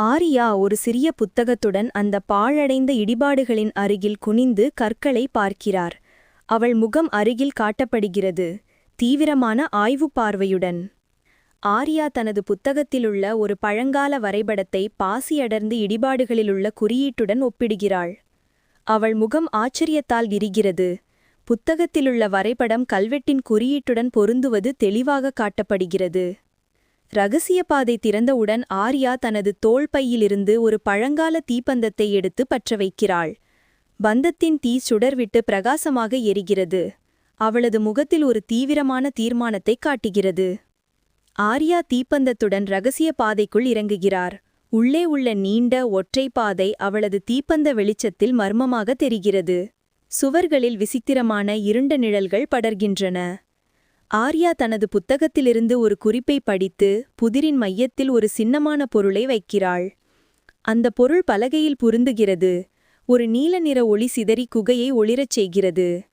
ஆரியா ஒரு சிறிய புத்தகத்துடன் அந்த பாழடைந்த இடிபாடுகளின் அருகில் குனிந்து கற்களை பார்க்கிறார். அவள் முகம் அருகில் காட்டப்படுகிறது, தீவிரமான ஆய்வு பார்வையுடன். ஆரியா தனது புத்தகத்திலுள்ள ஒரு பழங்கால வரைபடத்தை பாசியடர்ந்து இடிபாடுகளிலுள்ள குறியீட்டுடன் ஒப்பிடுகிறாள். அவள் முகம் ஆச்சரியத்தால் விரிகிறது. புத்தகத்திலுள்ள வரைபடம் கல்வெட்டின் குறியீட்டுடன் பொருந்துவது தெளிவாக காட்டப்படுகிறது. இரகசிய பாதை திறந்தவுடன் ஆரியா தனது தோள்பையிலிருந்து ஒரு பழங்கால தீப்பந்தத்தை எடுத்து பற்ற வைக்கிறாள். பந்தத்தின் தீ சுடர்விட்டு பிரகாசமாக எரிகிறது. அவளது முகத்தில் ஒரு தீவிரமான தீர்மானத்தை காட்டுகிறது. ஆரியா தீப்பந்தத்துடன் இரகசிய பாதைக்குள் இறங்குகிறார். உள்ளே உள்ள நீண்ட ஒற்றை பாதை அவளது தீப்பந்த வெளிச்சத்தில் மர்மமாக தெரிகிறது. சுவர்களில் விசித்திரமான இருண்ட நிழல்கள் படர்கின்றன. ஆரியா தனது புத்தகத்திலிருந்து ஒரு குறிப்பை படித்து புதிரின் மையத்தில் ஒரு சின்னமான பொருளை வைக்கிறாள். அந்த பொருள் பலகையில் பொருந்துகிறது. ஒரு நீல நிற ஒளி சிதறி குகையை ஒளிரச் செய்கிறது.